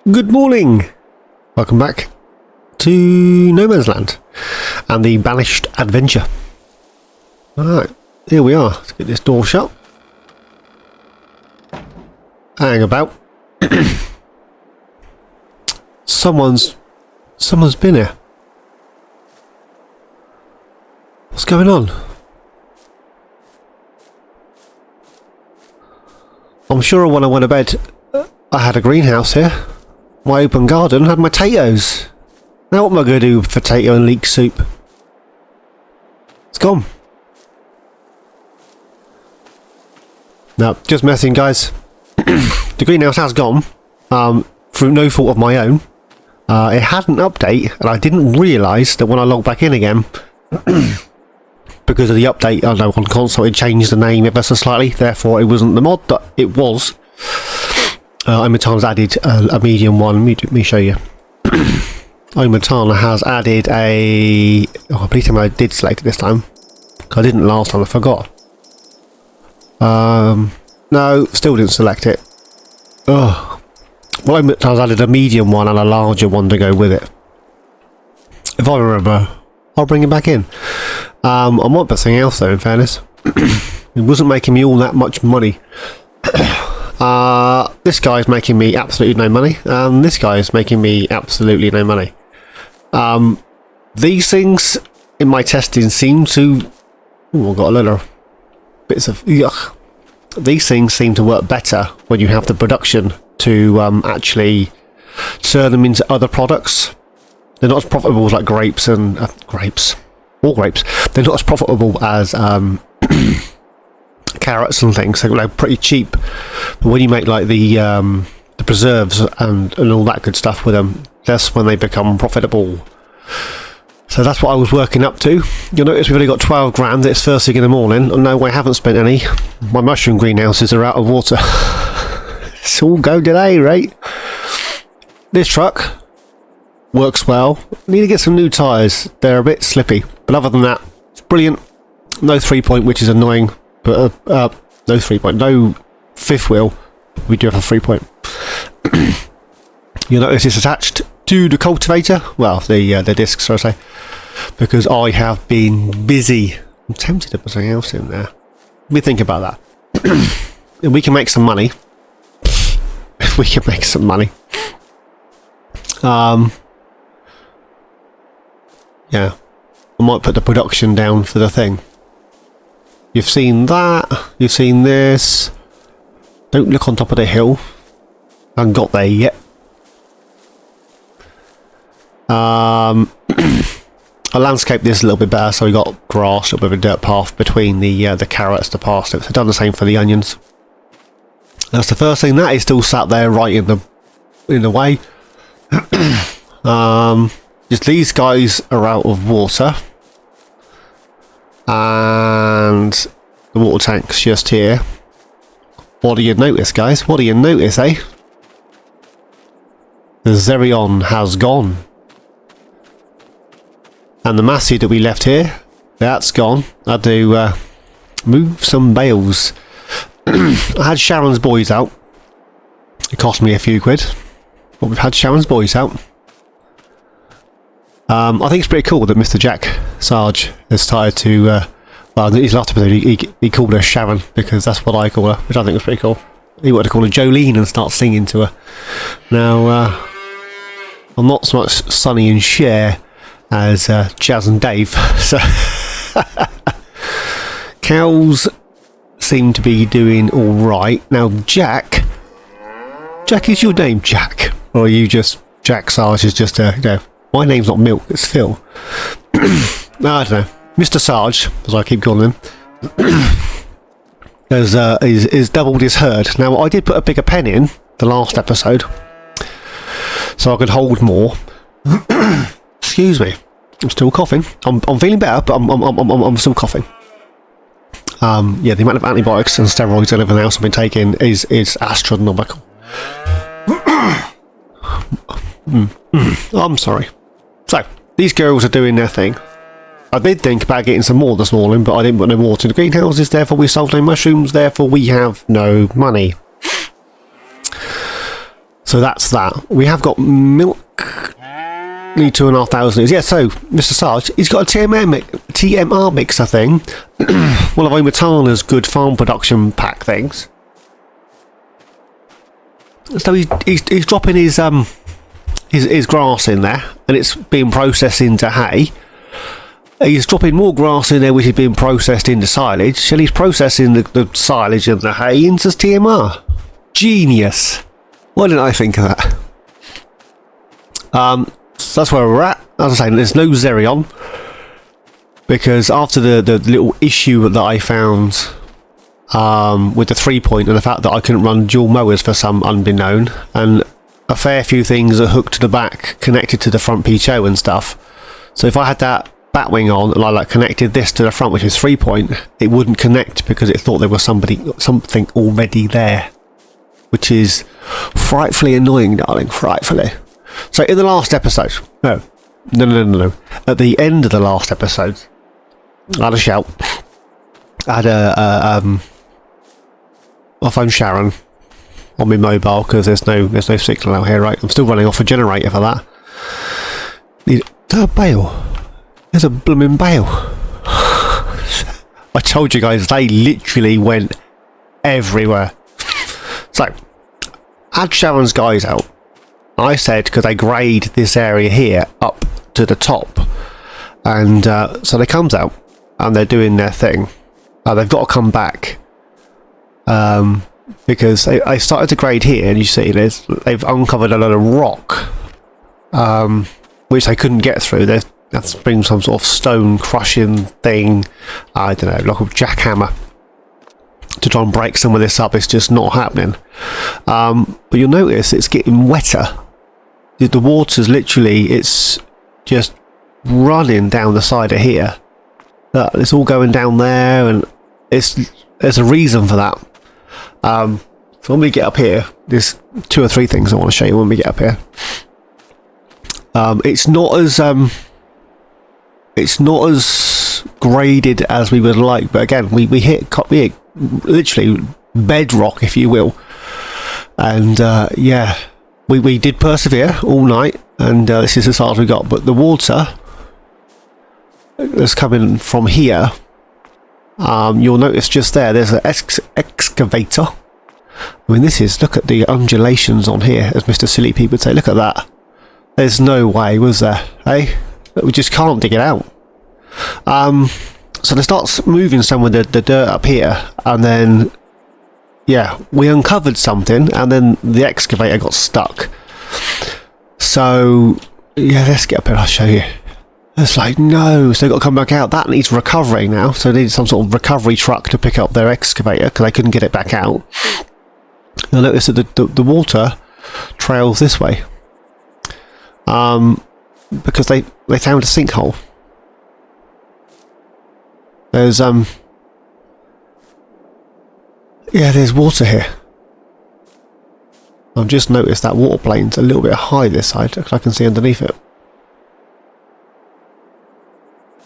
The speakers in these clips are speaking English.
Good morning! Welcome back to Nomansland and the Banished adventure. Alright, here we are. Let's get this door shut. Hang about. Someone's been here. What's going on? I'm sure when I went to bed I had a greenhouse here. My open garden had my potatoes. Now what am I going to do with potato and leek soup? It's gone. No, just messing, guys. The greenhouse has gone, through no fault of my own. It had an update, and I didn't realise that when I logged back in again, because of the update, I don't know, on console it changed the name ever so slightly, therefore it wasn't the mod that it was. Omatana's added a medium one. Let me show you. Omatana has added a... Oh, please tell me I did select it this time. I didn't last time, I forgot. No, still didn't select it. Oh. Well, Omatana's added a medium one and a larger one to go with it. If I remember, I'll bring it back in. I might put something else though, in fairness. It wasn't making me all that much money. This guy's making me absolutely no money, and this guy is making me absolutely no money. These things in my testing seem to... Oh, I've got a load of bits of... Yuck. These things seem to work better when you have the production to actually turn them into other products. They're not as profitable as like grapes and... grapes. All grapes. They're not as profitable as... carrots and things, so they're pretty cheap, but when you make like the preserves and all that good stuff with them, that's when they become profitable. So that's what I was working up to. You'll notice we've only got 12 grand. It's first thing in the morning. No, I haven't spent any. My mushroom greenhouses are out of water. It's all go today, right? This truck works well. I need to get some new tyres. They're a bit slippy, but other than that, it's brilliant. No 3-point, which is annoying. But no 3-point, no fifth wheel. We do have a 3-point. You'll notice it's attached to the cultivator. Well, the discs, so I say, because I have been busy. I'm tempted to put something else in there. Let me think about that. If we can make some money. If we can make some money. Yeah, I might put the production down for the thing. You've seen that, you've seen this. Don't look on top of the hill. I haven't got there yet. I landscaped this a little bit better, so we got grass, a little bit of a dirt path between the carrots, the parsnips. I've done the same for the onions. That's the first thing. That is still sat there right in the way. Just these guys are out of water. And the water tank's just here. What do you notice, guys? What do you notice, eh? The Xerion has gone. And the Massey that we left here, that's gone. I had to move some bales. I had Sharon's boys out. It cost me a few quid. But we've had Sharon's boys out. I think it's pretty cool that Mr. Jack Sarge has started to, well, in his last episode he called her Sharon, because that's what I call her, which I think was pretty cool. He wanted to call her Jolene and start singing to her. Now, I'm not so much Sonny and Cher as Jazz and Dave, so... Cows seem to be doing alright. Now, Jack, is your name Jack? Or are you just, Jack Sarge is just a, you know, my name's not Milk, it's Phil. No, I don't know. Mr. Sarge, as I keep calling him, is doubled his herd. Now, I did put a bigger pen in the last episode, so I could hold more. Excuse me. I'm still coughing. I'm feeling better, but I'm still coughing. Yeah, the amount of antibiotics and steroids and everything else I've been taking is astronomical. I'm sorry. So, these girls are doing their thing. I did think about getting some more this morning, but I didn't put no water in the greenhouses, therefore we sold no mushrooms, therefore we have no money. So that's that. We have got milk. Need 2,500 litres. Yeah, so Mr. Sarge, he's got a TMR mixer thing. One of Omatana's good farm production pack things. So he's dropping his grass in there, and it's being processed into hay. He's dropping more grass in there, which is being processed into silage, and he's processing the silage and the hay into TMR. Genius! Why didn't I think of that? So that's where we're at. As I say, there's no Xerion, because after the little issue that I found with the 3-point and the fact that I couldn't run dual mowers for some unbeknown, and a fair few things are hooked to the back, connected to the front PTO and stuff. So if I had that batwing on and I connected this to the front, which is 3-point, it wouldn't connect because it thought there was something already there, which is frightfully annoying, darling, frightfully. So in the last episode, no, at the end of the last episode, I had a shout. I had I phoned Sharon on my mobile because there's no signal out here, right? I'm still running off a generator for that. Need a bale. There's a blooming bale. I told you guys, they literally went everywhere. So, had Sharon's guys out. I said, because they grade this area here up to the top, and so they comes out and they're doing their thing. They've got to come back because they started to grade here, and you see they've uncovered a lot of rock which they couldn't get through. That's been some sort of stone crushing thing, I don't know, like a jackhammer to try and break some of this up. It's just not happening. But you'll notice it's getting wetter. The water's literally, it's just running down the side of here. It's all going down there, and there's a reason for that. So when we get up here, there's 2 or 3 things I want to show you when we get up here. It's not as graded as we would like, but again, we hit literally bedrock, if you will, and yeah, we did persevere all night, and this is as far as we got. But the water that's coming from here, you'll notice just there's an excavator. I mean, look at the undulations on here, as Mr. Silly Pete would say. Look at that. There's no way, was there? Hey, we just can't dig it out. So they start moving some of the dirt up here, and then yeah, we uncovered something, and then the excavator got stuck. So yeah, let's get up here, I'll show you. It's like, no, so they've got to come back out. That needs recovering now, so they need some sort of recovery truck to pick up their excavator because they couldn't get it back out. You'll notice that the water trails this way, because they found a sinkhole. There's yeah, there's water here. I've just noticed that water plane's a little bit high this side. I can see underneath it.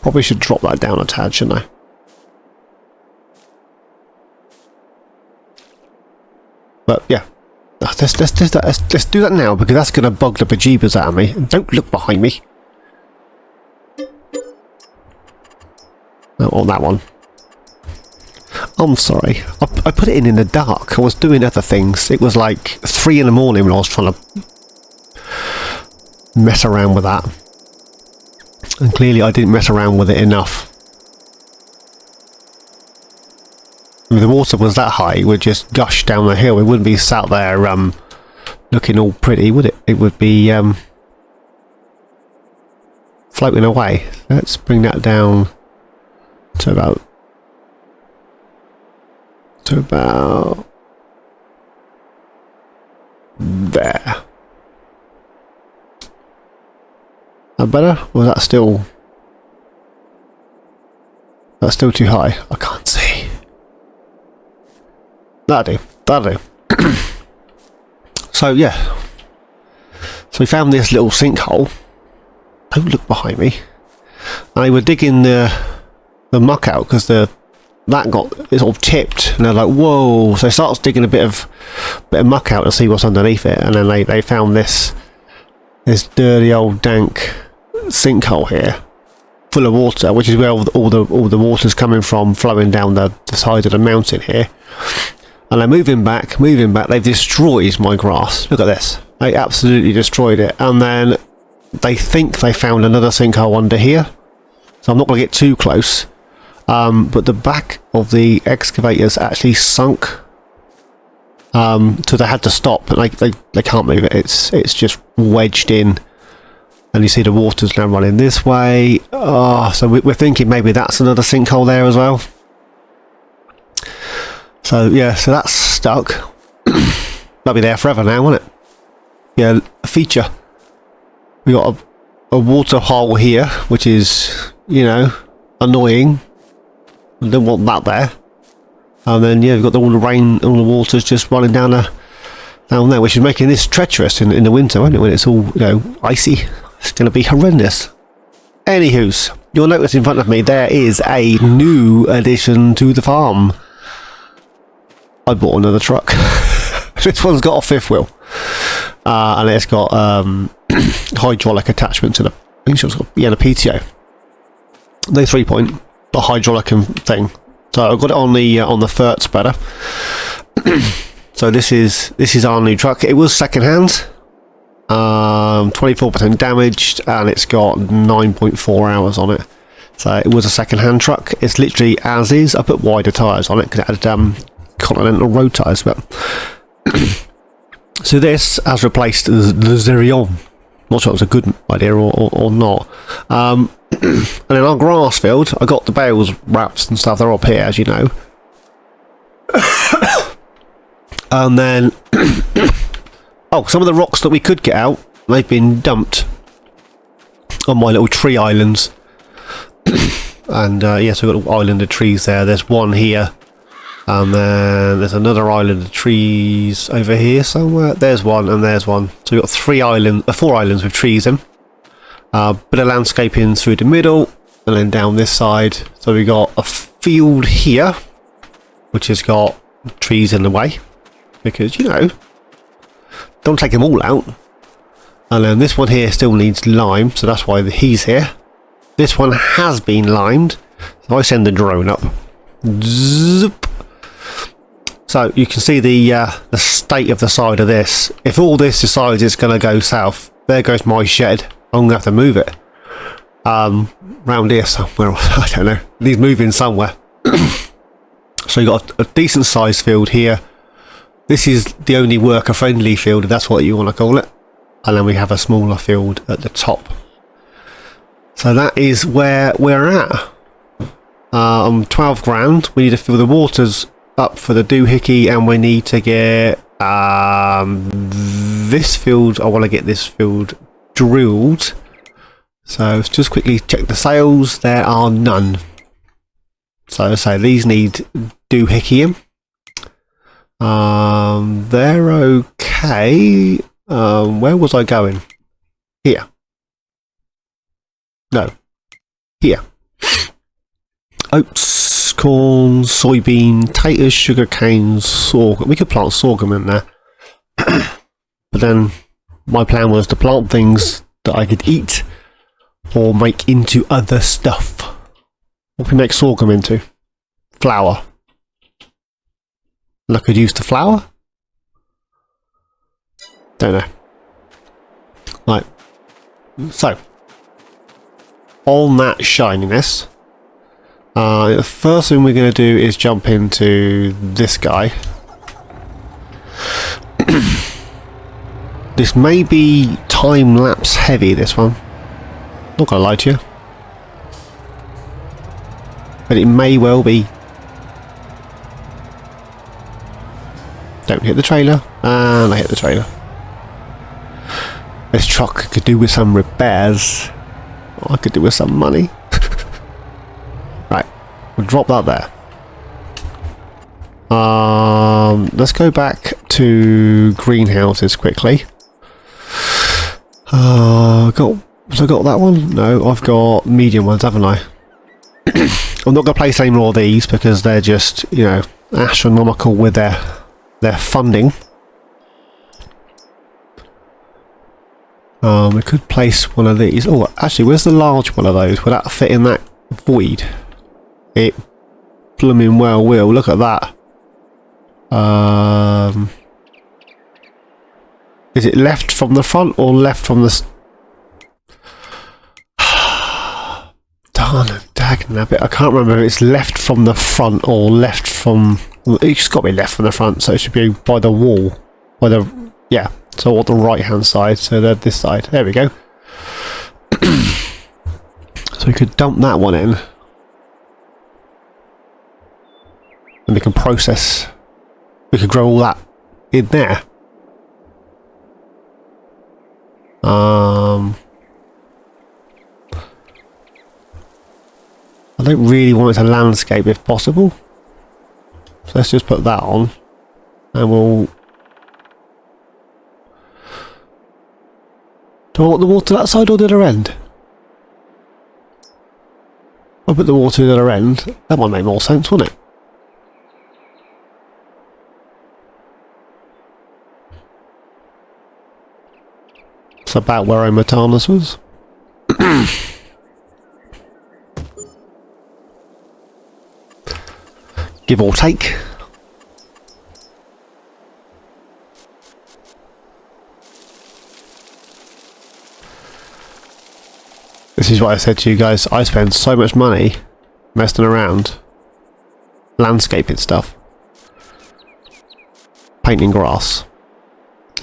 Probably should drop that down a tad, shouldn't I? But yeah, let's do that. Let's do that now, because that's going to bug the bejeebers out of me. Don't look behind me. No, on that one. I'm sorry. I put it in the dark. I was doing other things. It was like 3 in the morning when I was trying to mess around with that. And clearly I didn't mess around with it enough. If the water was that high, it would just gush down the hill. It wouldn't be sat there looking all pretty, would it? It would be floating away. Let's bring that down to about there. That better? Or is that still... That's still too high? I can't see. That'll do. So yeah. So we found this little sinkhole. Don't look behind me. And they were digging the muck out because the that got it sort of tipped, and they're like, whoa. So they started digging a bit of muck out to see what's underneath it, and then they found this dirty old dank sinkhole here full of water, which is where all the water's coming from, flowing down the side of the mountain here. And they're moving back, they've destroyed my grass. Look at this, they absolutely destroyed it. And then they think they found another sinkhole under here, so I'm not going to get too close, but the back of the excavators actually sunk, so they had to stop, and they can't move it. It's just wedged in, and you see the water's now running this way. So we're thinking maybe that's another sinkhole there as well. So yeah, so that's stuck. That'll be there forever now, won't it? Yeah, a feature. We got a water hole here, which is, you know, annoying. I don't want that there. And then yeah, we've got all the rain, all the water's just running down there, which is making this treacherous in the winter, won't it? When it's all, you know, icy, it's going to be horrendous. Anywho's, you'll notice in front of me there is a new addition to the farm. I bought another truck. This one's got a fifth wheel, and it's got hydraulic attachment to the. I think it's got, yeah, the PTO. No 3-point, the hydraulic thing. So I've got it on the Fert spreader. So this is our new truck. It was second hand, 24% damaged, and it's got 9.4 hours on it. So it was a second hand truck. It's literally as is. I put wider tyres on it because it had Continental road tyres, but so this has replaced the Zerion. Not sure it was a good idea or not. And in our grass field, I got the bales wrapped and stuff. They're up here, as you know. And then some of the rocks that we could get out, they've been dumped on my little tree islands. And yes, we've got an island of trees there. There's one here. And then there's another island of trees over here somewhere. There's one and there's one. So we've got 4 islands with trees in. Bit of landscaping through the middle and then down this side. So we've got a field here, which has got trees in the way. Because, you know, don't take them all out. And then this one here still needs lime, so that's why he's here. This one has been limed. So I send the drone up. Zoop. So you can see the state of the side of this. If all this decides it's going to go south, there goes my shed. I'm going to have to move it. Round here somewhere. I don't know. It needs moving somewhere. So you've got a decent sized field here. This is the only worker friendly field, if that's what you want to call it. And then we have a smaller field at the top. So that is where we're at. 12 grand. We need to fill the waters up for the doohickey, and we need to get this field. I want to get this field drilled. So let's just quickly check the sales. There are none. So these need doohickeying. They're okay. Where was I going? Here. No. Here. Oats, corn, soybean, taters, sugarcane, sorghum. We could plant sorghum in there. But then my plan was to plant things that I could eat or make into other stuff. What can we make sorghum into? Flour. And I could use the flour? Don't know. Right. So, on that shininess, the first thing we're going to do is jump into this guy. This may be time-lapse heavy, this one. Not going to lie to you. But it may well be. Don't hit the trailer. And I hit the trailer. This truck could do with some repairs. I could do with some money. Right, we'll drop that there. Let's go back to greenhouses quickly. Have I got that one? No, I've got medium ones, haven't I? I'm not going to place any more of these because they're just, you know, astronomical with their funding. We could place one of these. Oh, actually, where's the large one of those? Would that fit in that void? It blooming well will. Look at that. Is it left from the front or left from the... Darn it, dagnabbit. I can't remember if it's left from the front or left from... Well, it's got to be left from the front, so it should be by the wall. By the... Yeah. So on the right hand side, so they're this side. There we go. So we could dump that one in. And we can process. We could grow all that in there. I don't really want it to landscape if possible. So let's just put that on. And we'll... Do I want the water that side or the other end? I'll put the water to the other end. That might make more sense, wouldn't it? It's about where Omatanus was. Give or take. This is what I said to you guys. I spend so much money messing around, landscaping stuff, painting grass.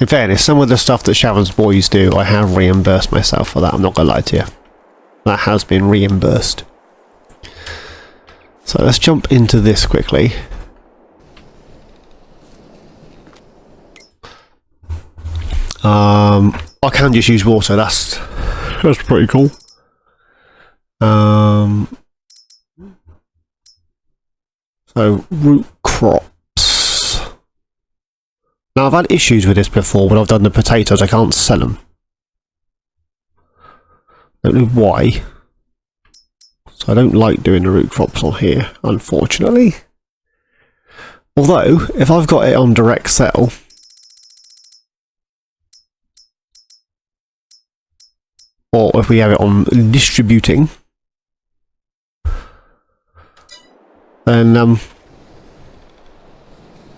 In fairness, some of the stuff that Sharon's boys do, I have reimbursed myself for that. I'm not going to lie to you. That has been reimbursed. So let's jump into this quickly. I can just use water. That's pretty cool. So root crops. Now I've had issues with this before when I've done the potatoes. I can't sell them. Don't know why. So I don't like doing the root crops on here, unfortunately. Although, if I've got it on direct sell, or if we have it on distributing, then I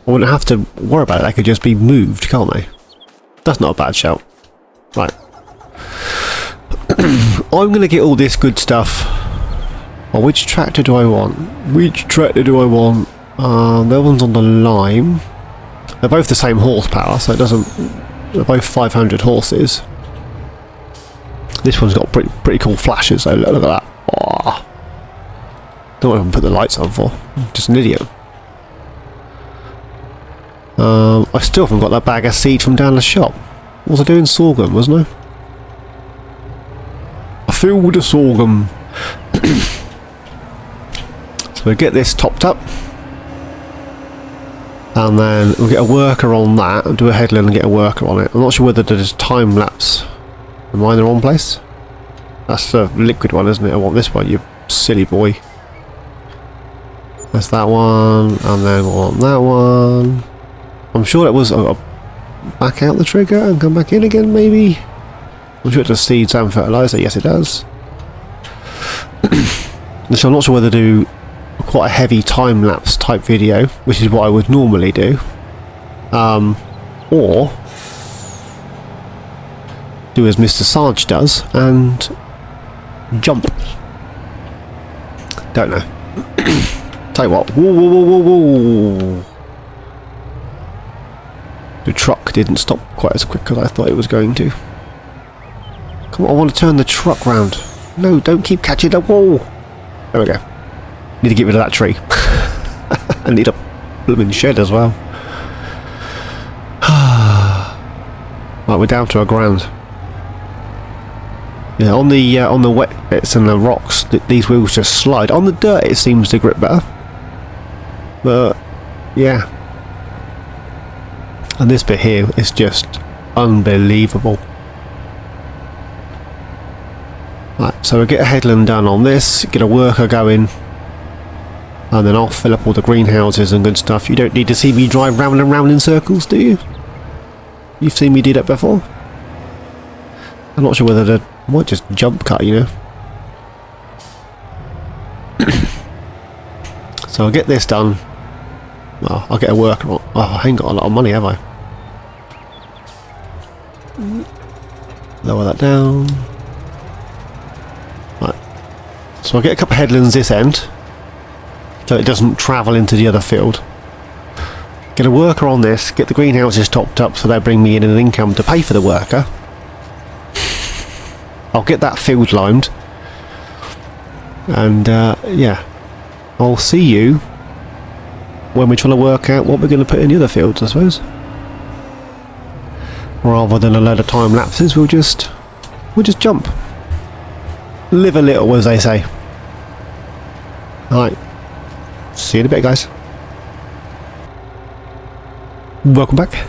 wouldn't have to worry about it. They could just be moved, can't they? That's not a bad shout. Right. I'm going to get all this good stuff. Well, which tractor do I want? Which tractor do I want? That one's on the lime. They're both the same horsepower, so it doesn't... They're both 500 horses. This one's got pretty cool flashes, so look at that. Oh. Don't know if I can put the lights on for. I'm just an idiot. I still haven't got that bag of seed from down the shop. What was I doing? Sorghum, wasn't I? I filled the sorghum. So we'll get this topped up. And then we'll get a worker on that and do a headland and get a worker on it. I'm not sure whether there's time lapse. Am I in the wrong place? That's the liquid one, isn't it? I want this one, you silly boy. That's that one, and then we'll want that one. I'm sure it was back out the trigger and come back in again, maybe? I'm sure it does seeds and fertiliser. Yes, it does. So I'm not sure whether to do quite a heavy time-lapse type video, which is what I would normally do, or do as Mr. Silage does and jump. Don't know. Tell you what. Whoa, whoa, whoa, whoa, whoa. The truck didn't stop quite as quick as I thought it was going to. Come on, I want to turn the truck round. No, don't keep catching the wall. There we go. Need to get rid of that tree. I need a blooming shed as well. Right, we're down to £1,000. Yeah, on the wet bits and the rocks, these wheels just slide. On the dirt, it seems to grip better. But yeah, and this bit here is just unbelievable. Right, so we'll get a headland done on this, get a worker going, and then I'll fill up all the greenhouses and good stuff. You don't need to see me drive round and round in circles, do you? You've seen me do that before. I'm not sure whether to... I might just jump cut, you know. So I'll get this done. Well, I'll get a worker on. Oh, I ain't got a lot of money, have I? Lower that down. Right. So I'll get a couple of headlands this end, so it doesn't travel into the other field. Get a worker on this, get the greenhouses topped up so they bring me in an income to pay for the worker. I'll get that field limed. And yeah, I'll see you when we're trying to work out what we're going to put in the other fields, I suppose. Rather than a load of time lapses, we'll just jump. Live a little, as they say. Alright. See you in a bit, guys. Welcome back.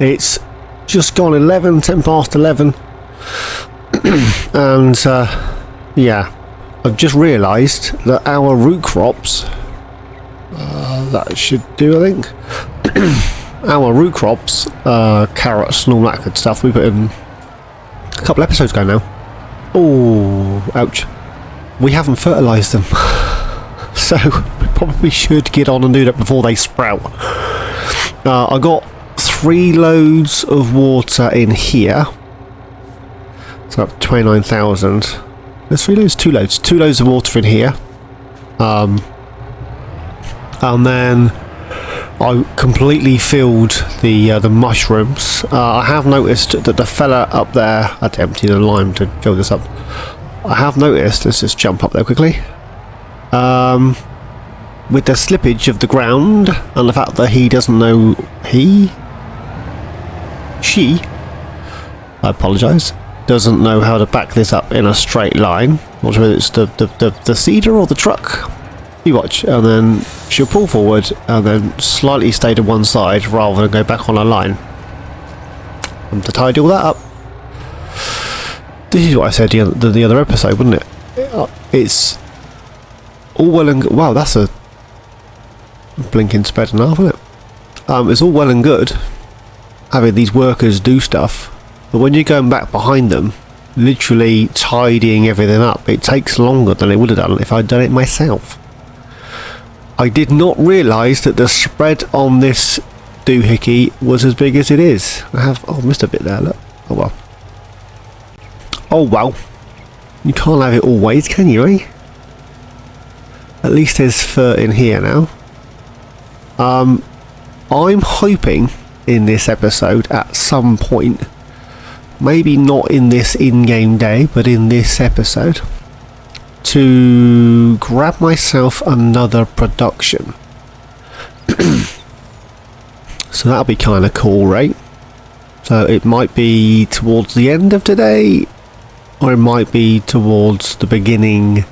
It's just gone 10 past 11. And yeah, I've just realised that our root crops, that should do, I think. Our root crops, carrots and all that good stuff, we put in a couple episodes ago now. Oh, ouch. We haven't fertilised them. So we probably should get on and do that before they sprout. I got 3 loads of water in here. So up 29,000. There's 3 loads, 2 loads. 2 loads of water in here. And then I completely filled the mushrooms. I have noticed that the fella up there... I had to empty the lime to fill this up. I have noticed... Let's just jump up there quickly. With the slippage of the ground and the fact that he doesn't know... She... I apologise. Doesn't know how to back this up in a straight line. Not sure whether it's the seeder or the truck. You watch, and then she'll pull forward and then slightly stay to one side rather than go back on a line. And to tidy all that up. This is what I said the other episode, wasn't it? It's all well and good. Wow, that's a blinking spread and a half, isn't it? It's all well and good having these workers do stuff, but when you're going back behind them, literally tidying everything up, it takes longer than it would have done if I'd done it myself. I did not realise that the spread on this doohickey was as big as it is. I missed a bit there, look. Oh well. Oh well. You can't have it always, can you, eh? At least there's fur in here now. I'm hoping in this episode at some point, maybe not in this in-game day, but in this episode, to grab myself another production. So that'll be kind of cool, right? So it might be towards the end of today, or it might be towards the beginning.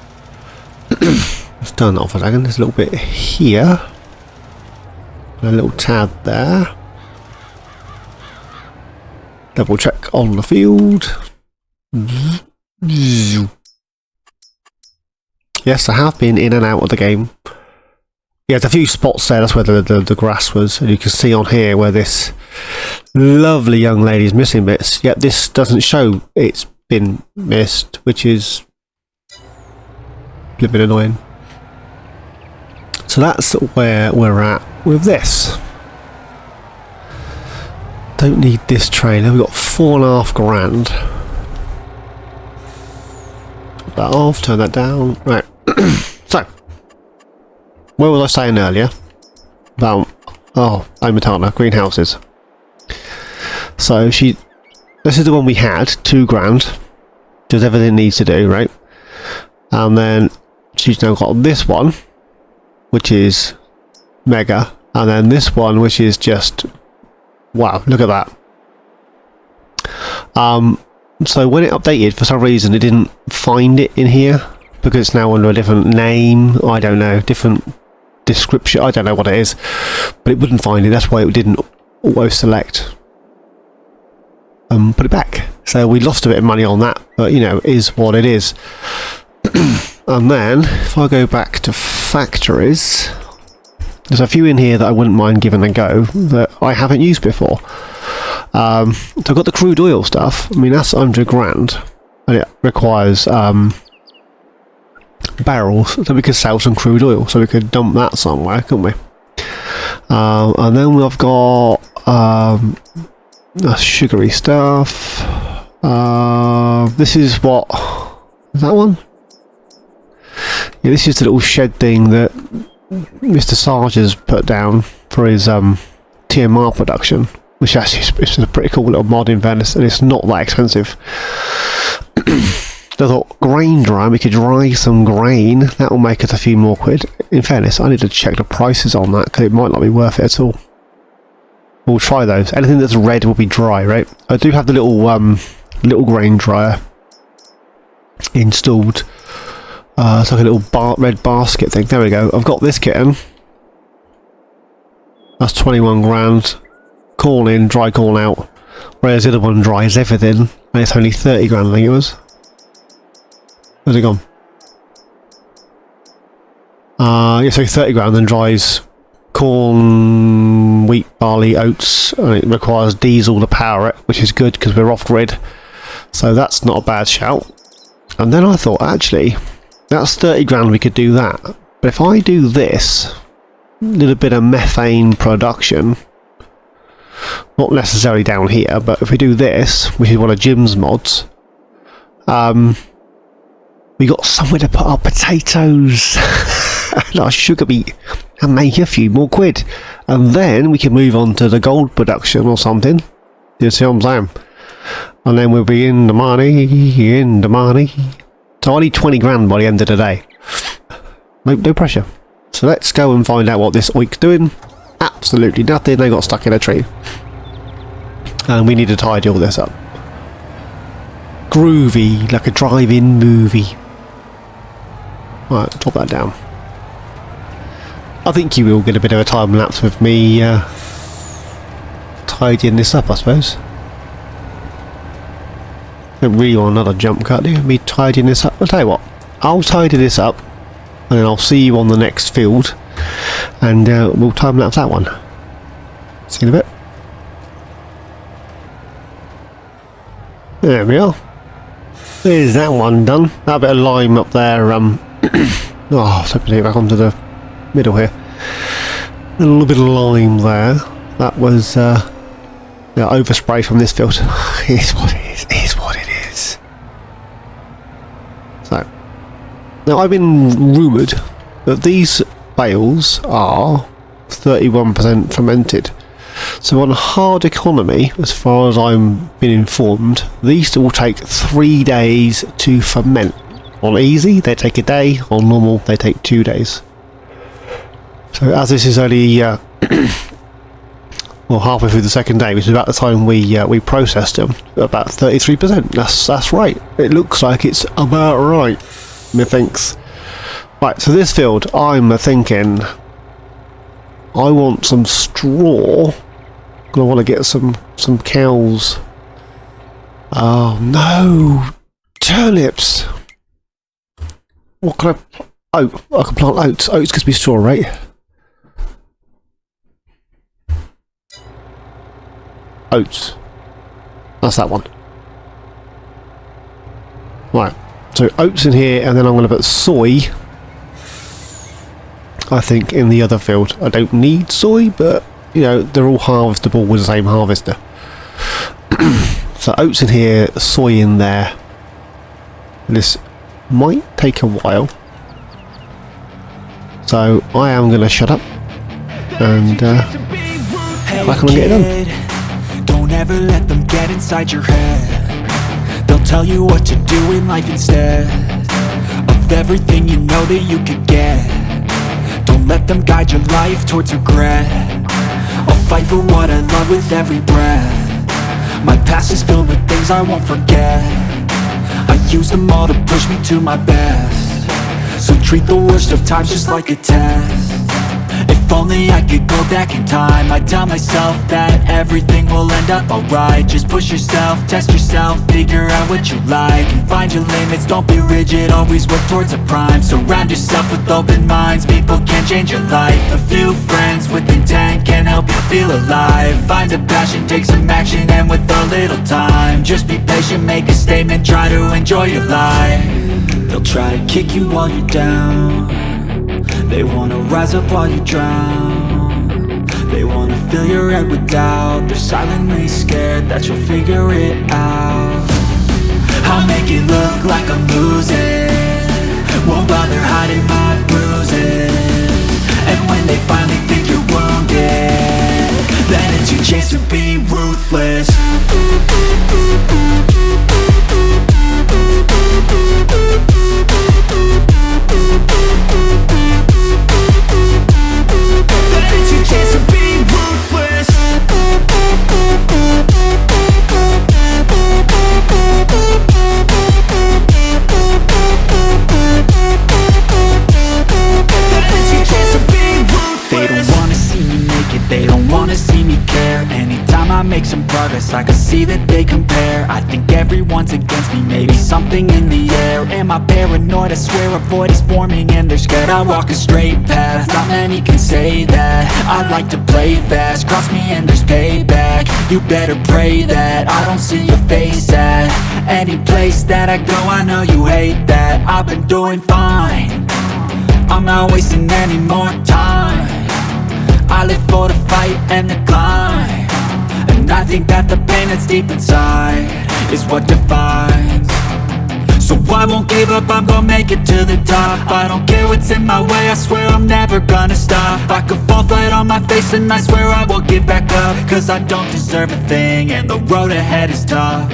Let's turn that off a second. There's a little bit here, a little tab there. Double check on the field. Yes, I have been in and out of the game. Yeah, there's a few spots there. That's where the grass was, and you can see on here where this lovely young lady's missing bits. Yet this doesn't show it's been missed, which is a bit annoying. So that's where we're at with this. Don't need this trailer. We've got 4.5 grand. Put that off, turn that down. Right. So, what was I saying earlier? About, Matana, greenhouses. So this is the one we had, 2 grand. Does everything it needs to do, right? And then she's now got this one, which is mega. And then this one, which is just... wow, look at that. So when it updated, for some reason it didn't find it in here because it's now under a different name. I don't know, different description. I don't know what it is, but it wouldn't find it. That's why it didn't auto select. Put it back. So we lost a bit of money on that, but you know, it is what it is. And then if I go back to factories, there's a few in here that I wouldn't mind giving a go that I haven't used before. So I've got the crude oil stuff. I mean, that's 100 grand, and it requires barrels, so we could sell some crude oil, so we could dump that somewhere, couldn't we? And then we've got sugary stuff. This is what is that one? Yeah, this is the little shed thing that Mr. Silage has put down for his TMR production, which actually is a pretty cool little mod in fairness, and it's not that expensive. I thought, grain dry, we could dry some grain, that will make us a few more quid. In fairness, I need to check the prices on that, because it might not be worth it at all. We'll try those. Anything that's red will be dry, right? I do have the little grain dryer installed. It's like a little red basket thing. There we go. I've got this kitten. That's 21 grand. Corn in, dry corn out. Whereas the other one dries everything, and it's only 30 grand, I think it was. Where's it gone? Yeah, so 30 grand, then dries corn, wheat, barley, oats, and it requires diesel to power it, which is good because we're off grid. So that's not a bad shout. And then I thought, actually, that's 30 grand, we could do that. But if I do this, little bit of methane production, not necessarily down here, but if we do this, which is one of Jim's mods, we got somewhere to put our potatoes and our sugar beet and make a few more quid. And then we can move on to the gold production or something. You see what I'm saying? And then we'll be in the money. So I need 20 grand by the end of the day. No pressure. So let's go and find out what this oik's doing. Absolutely nothing. They got stuck in a tree. And we need to tidy all this up. Groovy, like a drive-in movie. Right, drop that down. I think you will get a bit of a time lapse with me tidying this up, I suppose. Don't really want another jump cut, do you? Me tidying this up. I'll tell you what, I'll tidy this up and then I'll see you on the next field and we'll time lapse that one. See you in a bit. There we are. There's that one done. That bit of lime up there. Oh, I was hoping to get back onto the middle here. A little bit of lime there. That was overspray from this field. It's what it is. It's what it is. So now I've been rumoured that these bales are 31% fermented. So on hard economy, as far as I've been informed, these will take 3 days to ferment. On easy, they take a day. On normal, they take 2 days. So as this is only well, halfway through the second day, which is about the time we processed them, about 33%. That's right. It looks like it's about right. Methinks. Right. So this field, I'm thinking, I want some straw. I want to get some cows. Oh no, turnips. What can I? Oh, I can plant oats. Oats gives me straw, right? Oats. That's that one. Right. So oats in here, and then I'm going to put soy. I think in the other field. I don't need soy, but you know they're all harvestable with the same harvester. So oats in here, soy in there. This might take a while, so I am going to shut up and crack on and get it done. Don't ever let them get inside your head. They'll tell you what to do in life instead of everything you know that you could get. Don't let them guide your life towards regret. I'll fight for what I love with every breath. My past is filled with things I won't forget. I use them all to push me to my best. So treat the worst of times just like a test. If If only I could go back in time, I'd tell myself that everything will end up alright. Just push yourself, test yourself, figure out what you like, and find your limits, don't be rigid, always work towards a prime. Surround yourself with open minds, people can change your life. A few friends with intent can help you feel alive. Find a passion, take some action, and with a little time, just be patient, make a statement, try to enjoy your life. They'll try to kick you while you're down, they wanna rise up while you drown. They wanna fill your head with doubt, they're silently scared that you'll figure it out. I'll make it look like I'm losing, won't bother hiding my bruises. And when they finally think you're wounded, then it's your chance to be ruthless. They don't wanna see me care. Anytime I make some progress, I can see that they compare. I think everyone's against me, maybe something in the air. Am I paranoid? I swear a void is forming and they're scared. I walk a straight path, not many can say that. I like to play fast, cross me and there's payback. You better pray that I don't see your face at any place that I go. I know you hate that. I've been doing fine, I'm not wasting any more time. I live for the fight and the climb, and I think that the pain that's deep inside is what defines. So I won't give up, I'm gonna make it to the top. I don't care what's in my way, I swear I'm never gonna stop. I could fall flat on my face and I swear I will get back up, cause I don't deserve a thing and the road ahead is tough.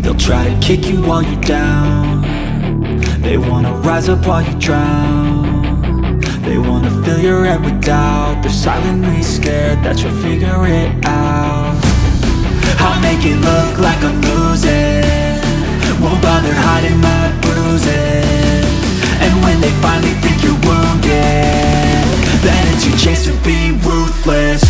They'll try to kick you while you're down, they wanna rise up while you drown. They wanna fill your head with doubt, they're silently scared that you'll figure it out. I'll make it look like I'm losing, won't bother hiding my bruises. And when they finally think you're wounded, then it's your chance to be ruthless.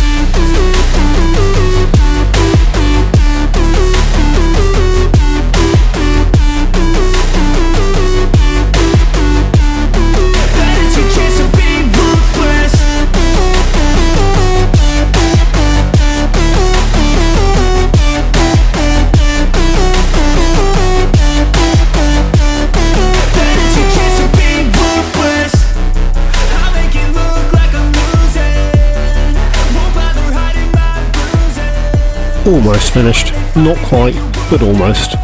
Almost finished. Not quite, but almost.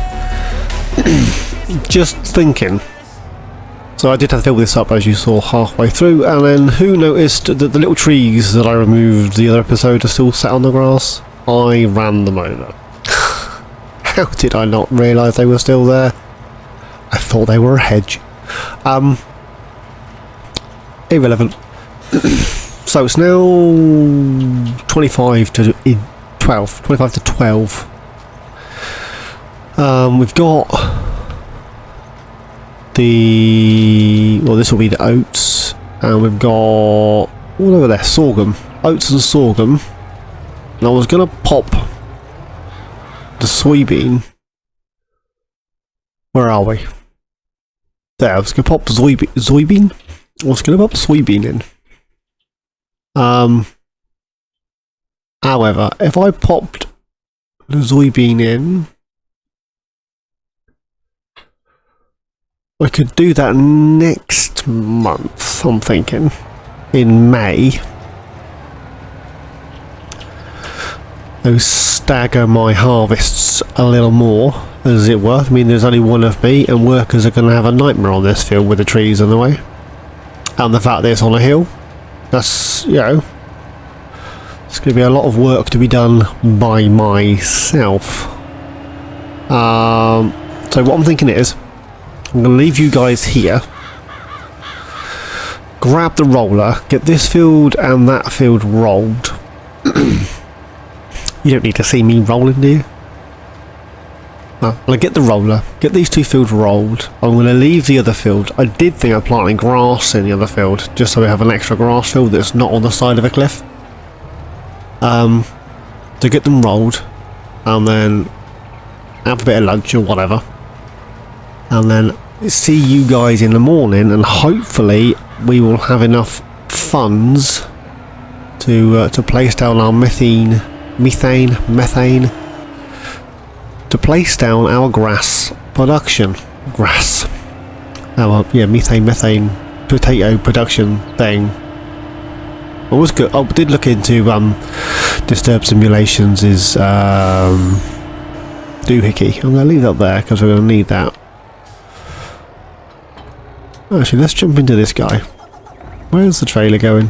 Just thinking. So I did have to fill this up, as you saw, halfway through, and then who noticed that the little trees that I removed the other episode are still sat on the grass? I ran them over. How did I not realise they were still there? I thought they were a hedge. Irrelevant. So it's now 25 to 12. We've got this will be the oats, and we've got all over there sorghum, oats and sorghum. And I was gonna pop the soybean. Where are we? There, I was gonna pop the soybean. I was gonna pop the soybean in. However, if I popped the soybean in, I could do that next month, I'm thinking, in May. Those stagger my harvests a little more, as it were. I mean, there's only one of me, and workers are going to have a nightmare on this field with the trees in the way. And the fact that it's on a hill, that's, you know, it's going to be a lot of work to be done by myself. So what I'm thinking is, I'm going to leave you guys here, grab the roller, get this field and that field rolled. You don't need to see me rolling, do you? I'm going to get the roller, get these 2 fields rolled. I'm going to leave the other field. I did think of planting grass in the other field, just so we have an extra grass field that's not on the side of a cliff. To get them rolled, and then have a bit of lunch or whatever. And then see you guys in the morning, and hopefully we will have enough funds to place down our methane, to place down our grass production. Methane potato production thing. I was good. I did look into disturb simulations is doohickey. I'm going to leave that there because we're going to need that. Actually, let's jump into this guy. Where's the trailer going?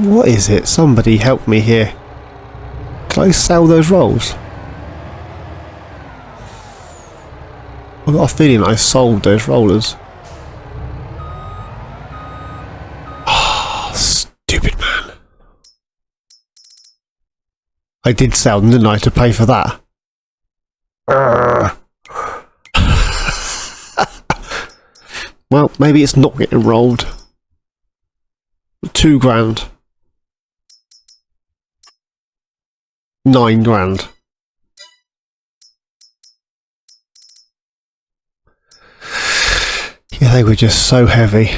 What is it? Somebody help me here. Can I sell those rolls? I've got a feeling I sold those rollers. Oh, stupid man. I did sell them, didn't I, to pay for that? Well, maybe it's not getting rolled. 2 grand. 9 grand. Yeah, they were just so heavy.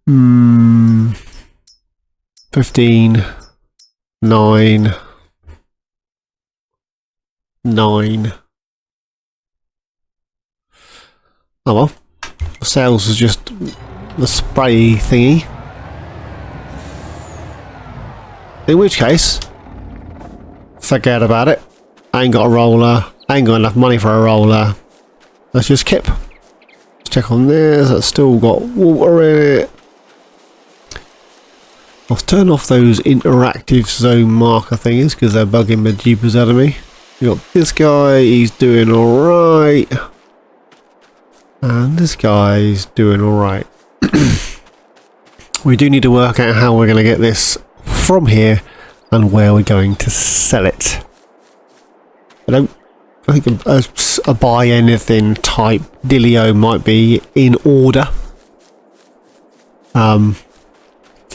15. 9. 9. Oh well. The sales was just the spray thingy. In which case, forget about it. I ain't got a roller. I ain't got enough money for a roller. Let's just kip. Let's check on this. That's still got water in it. I'll turn off those interactive zone marker thingies because they're bugging the jeepers out of me. You got this guy, he's doing alright. And this guy's doing alright. We do need to work out how we're going to get this from here and where we're going to sell it. I think a buy anything type dealio might be in order. So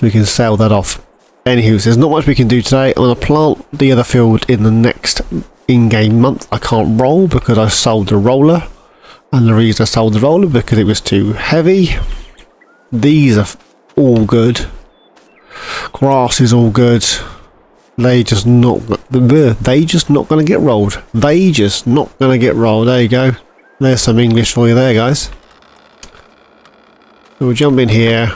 we can sell that off. Anywho, there's not much we can do today. I'm going to plant the other field in the next in-game month. I can't roll because I sold the roller. And the reason I sold the roller because it was too heavy. These are all good. Grass is all good. They just not going to get rolled. They just not going to get rolled. There you go. There's some English for you there, guys. So we'll jump in here.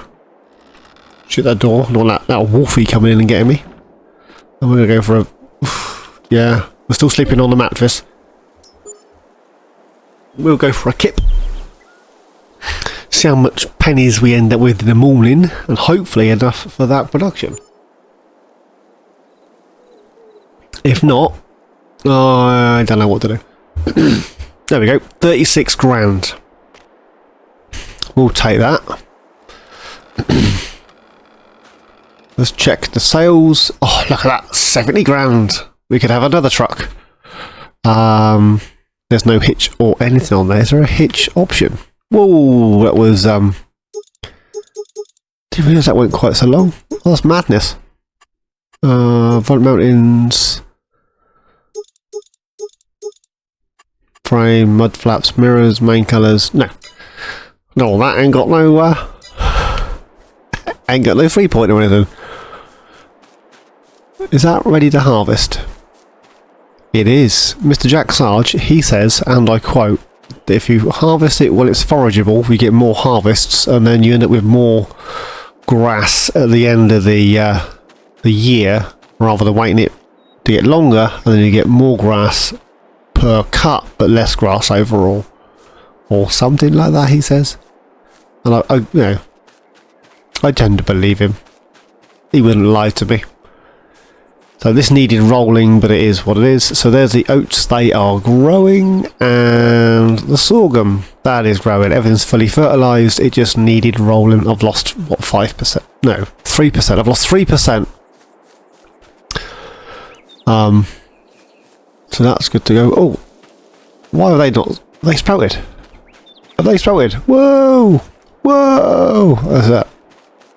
Shoot that door. Not that wolfie coming in and getting me. And we're going to go for a... Yeah, we're still sleeping on the mattress. We'll go for a kip. See how much pennies we end up with in the morning, and hopefully enough for that production. If not, I don't know what to do. There we go, 36 grand. We'll take that. Let's check the sales. Oh, look at that, 70 grand. We could have another truck. There's no hitch or anything on there. Is there a hitch option? Whoa, that was didn't realise that went quite so long. Oh, that's madness. Front mountains, frame, mud flaps, mirrors, main colours. No, that ain't got no ain't got no 3-point or anything. Is that ready to harvest? It is. Mr. Jack Sarge, he says, and I quote, that if you harvest it when it's forageable, you get more harvests, and then you end up with more grass at the end of the year, rather than waiting it to get longer, and then you get more grass per cut, but less grass overall, or something like that. He says, and I tend to believe him. He wouldn't lie to me. So this needed rolling, but it is what it is. So there's the oats, they are growing, and the sorghum, that is growing. Everything's fully fertilised, it just needed rolling. I've lost, what, 5%? No, 3%. I've lost 3% So that's good to go. Oh, why are they not? Are they sprouted? Are they sprouted? Whoa! Whoa! That's that.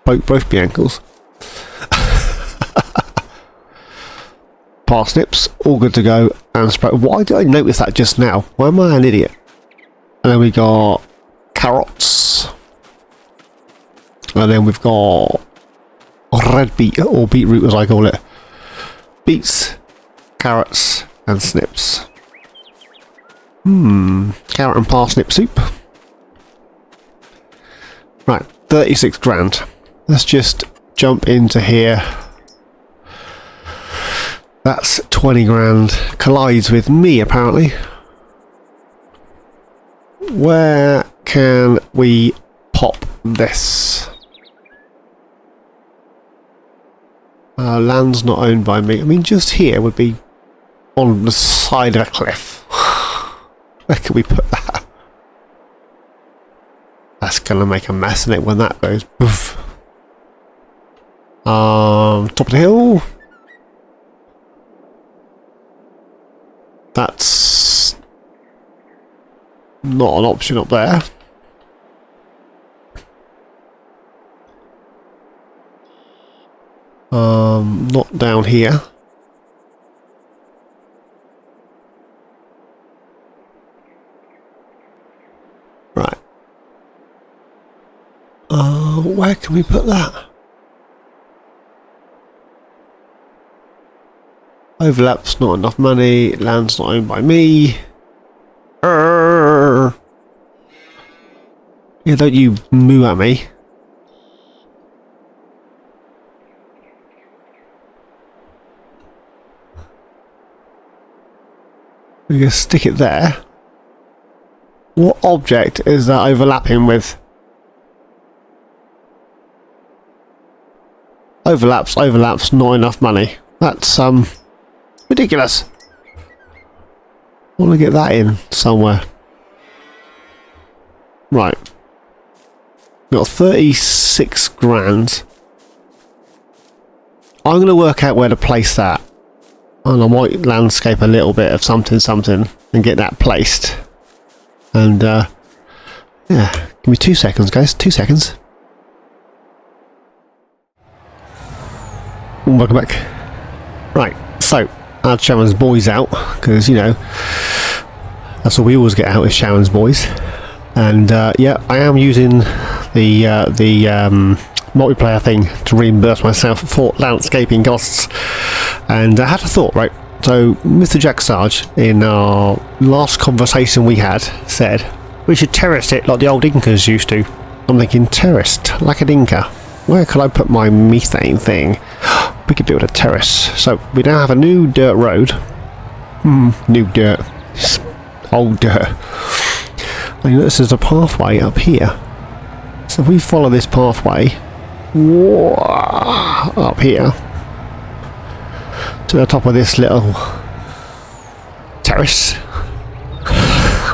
Broke both my ankles. Parsnips, all good to go, and sprout. Why did I notice that just now? Why am I an idiot? And then we got carrots, and then we've got red beet, or beetroot as I call it. Beets, carrots, and snips. Carrot and parsnip soup. Right, 36 grand. Let's just jump into here. That's 20 grand. Collides with me, apparently. Where can we pop this? Land's not owned by me. I mean, just here would be on the side of a cliff. Where can we put that? That's going to make a mess in it when that goes. Poof. Top of the hill. That's not an option up there. Not down here. Right. Where can we put that? Overlaps, not enough money. Land's not owned by me. Yeah, don't you moo at me. We can stick it there. What object is that overlapping with? Overlaps, not enough money. That's ridiculous. I want to get that in somewhere. Right. Got 36 grand. I'm going to work out where to place that. And I might landscape a little bit of something and get that placed. And yeah, give me 2 seconds, guys. 2 seconds. Welcome back. Right, so I had Sharon's boys out because, you know, that's what we always get out is Sharon's boys. And yeah, I am using the multiplayer thing to reimburse myself for landscaping costs. And I had a thought, right? So Mr. Jack Sarge, in our last conversation we had, said we should terrace it like the old Incas used to. I'm thinking, terraced like an Inca. Where could I put my methane thing? We could build a terrace. So we now have a new dirt road. New dirt. Old dirt. And you notice there's a pathway up here. So if we follow this pathway up here to the top of this little terrace,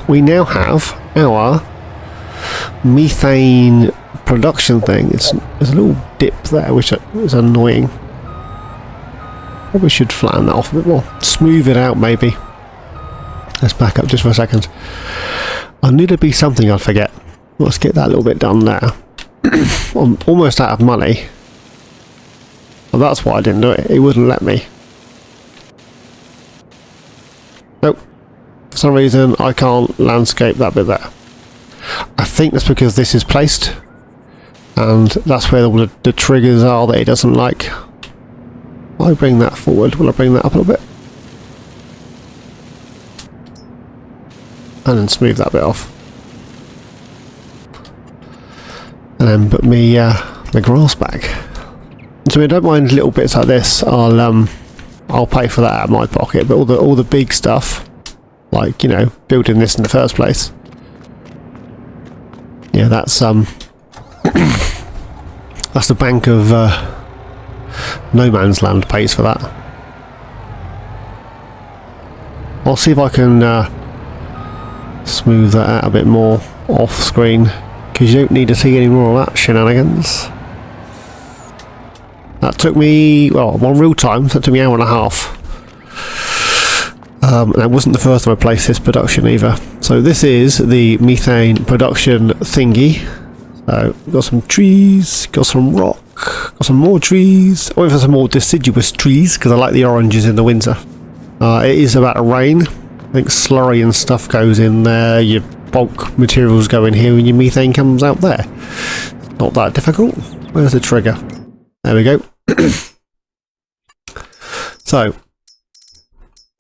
we now have our methane production thing. There's a little dip there which is annoying. Probably should flatten that off a bit more. Smooth it out maybe. Let's back up just for a second. I knew there'd be something I'd forget. Let's get that little bit done there. I'm almost out of money. Well, that's why I didn't do it. It wouldn't let me. Nope. For some reason I can't landscape that bit there. I think that's because this is placed. And that's where all the triggers are that it doesn't like. Will I bring that forward? Will I bring that up a little bit? And then smooth that bit off. And then put me the grass back. So I don't mind little bits like this. I'll pay for that out of my pocket. But all the big stuff, like, you know, building this in the first place. Yeah, that's that's the bank of nomansland pays for that. I'll see if I can smooth that out a bit more off screen, because you don't need to see any more of that shenanigans. That took me, well, one real time, so that took me an hour and a half. And it wasn't the first time I placed this production either. So this is the methane production thingy. So we've got some trees, got some rock, got some more trees. I went for some more deciduous trees because I like the oranges in the winter. It is about to rain. I think slurry and stuff goes in there, your bulk materials go in here and your methane comes out there. Not that difficult. Where's the trigger? There we go. So,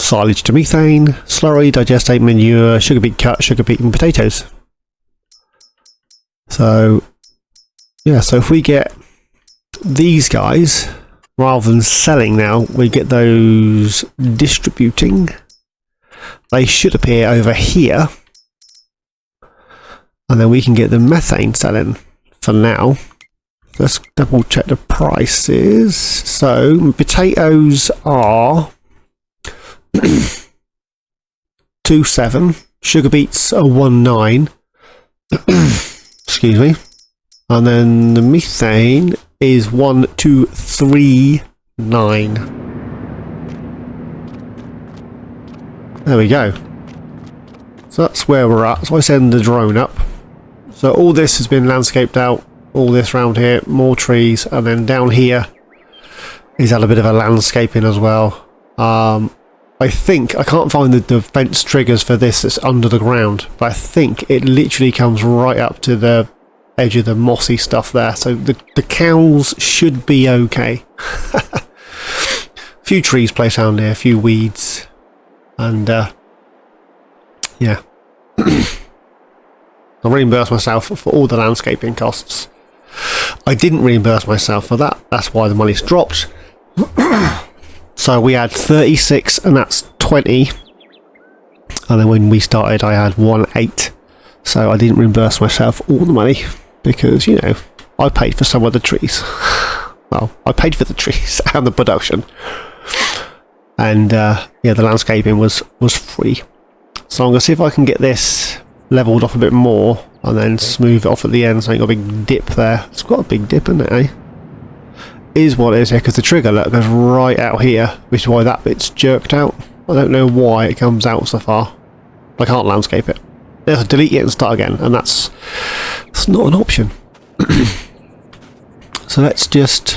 silage to methane, slurry, digestate, manure, sugar beet cut, sugar beet and potatoes. So, yeah, so if we get these guys, rather than selling now, we get those distributing. They should appear over here. And then we can get the methane selling for now. Let's double check the prices. So, potatoes are 2.7, sugar beets are 1.9. Excuse me. And then the methane is 1.239. There we go. So that's where we're at. So I send the drone up. So all this has been landscaped out. All this round here, more trees, and then down here he's had a bit of a landscaping as well. I think I can't find the fence triggers for this that's under the ground, but I think it literally comes right up to the edge of the mossy stuff there. So the cows should be okay. A few trees placed down there, a few weeds, and yeah. I reimbursed myself for all the landscaping costs. I didn't reimburse myself for that. That's why the money's dropped. So we had 36 and that's 20. And then when we started I had 1.8. So I didn't reimburse myself all the money because, you know, I paid for some of the trees. Well, I paid for the trees and the production. And yeah, the landscaping was free. So I'm going to see if I can get this levelled off a bit more and then smooth it off at the end so I ain't got a big dip there. It's got a big dip in it, eh? Is what it is here, because the trigger look goes right out here, which is why that bit's jerked out. I don't know why it comes out so far. I can't landscape it. I'll delete it and start again, and that's not an option. So let's just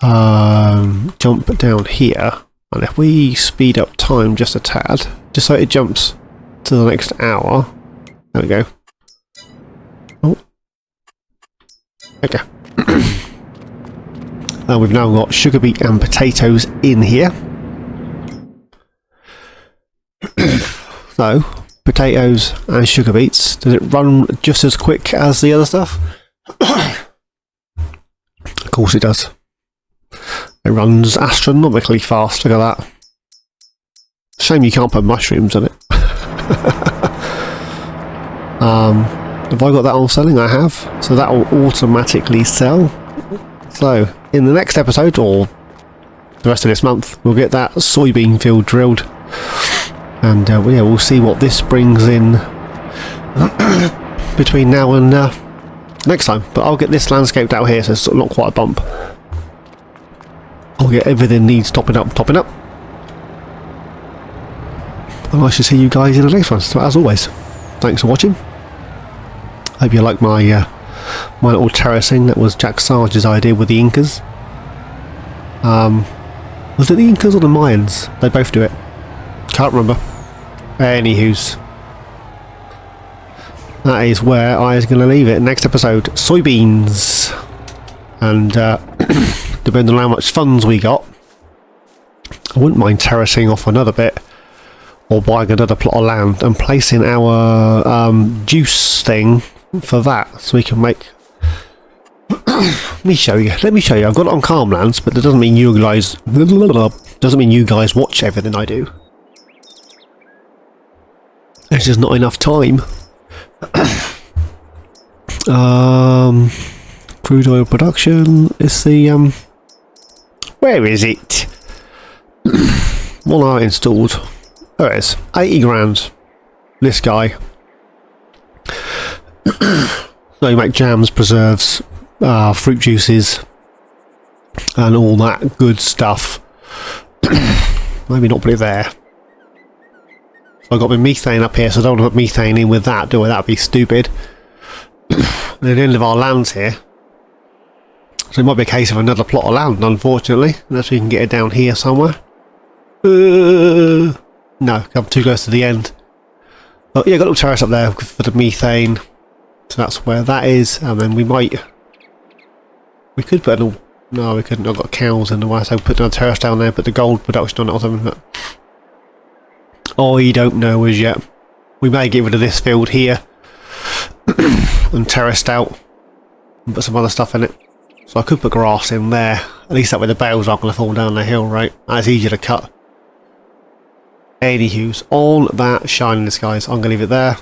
jump down here, and if we speed up time just a tad, just so it jumps to the next hour. There we go. Oh. Okay. And we've now got sugar beet and potatoes in here. So, potatoes and sugar beets. Does it run just as quick as the other stuff? Of course it does. It runs astronomically fast. Look at that. Shame you can't put mushrooms in it. Have I got that on selling? I have. So that will automatically sell. So, in the next episode, or the rest of this month, we'll get that soybean field drilled. And yeah, we'll see what this brings in between now and next time. But I'll get this landscaped out here, so it's not quite a bump. I'll get everything needs topping up. And I shall see you guys in the next one. So as always, thanks for watching. Hope you like my my little terracing. That was Jack Sarge's idea with the Incas. Was it the Incas or the Mayans? They both do it. Can't remember. Anywho's, that is where I was going to leave it. Next episode, soybeans. And depending on how much funds we got, I wouldn't mind terracing off another bit, or buying another plot of land and placing our juice thing for that, so we can make. Let me show you. I've got it on Calmlands, but that doesn't mean you guys watch everything I do. There's just not enough time. Crude oil production is the where is it? One I installed. There it is. 80 grand. This guy. So you make jams, preserves, fruit juices, and all that good stuff. Maybe not put it there. So I've got my methane up here, so I don't want to put methane in with that, do I? That would be stupid. At the end of our lands here. So it might be a case of another plot of land, unfortunately. Unless we can get it down here somewhere. No, I'm too close to the end. But yeah, got a little terrace up there for the methane. So that's where that is. And then we could put an... No, we couldn't. I've got cows in the way, so put another terrace down there, put the gold production on it or something. But I don't know as yet. We may get rid of this field here and terraced out and put some other stuff in it. So I could put grass in there. At least that way the bales aren't going to fall down the hill, right? That's easier to cut. Anywho's, all that shine in the skies. I'm going to leave it there.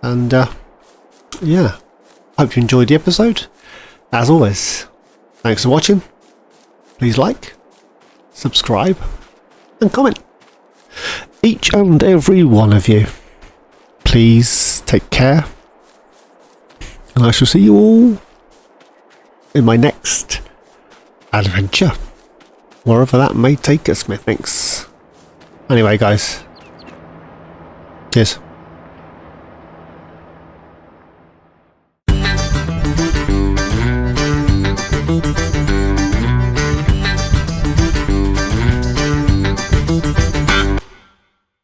And yeah, hope you enjoyed the episode. As always, thanks for watching. Please like, subscribe, and comment. Each and every one of you. Please take care. And I shall see you all in my next adventure. Wherever that may take us, methinks. Anyway, guys. Cheers.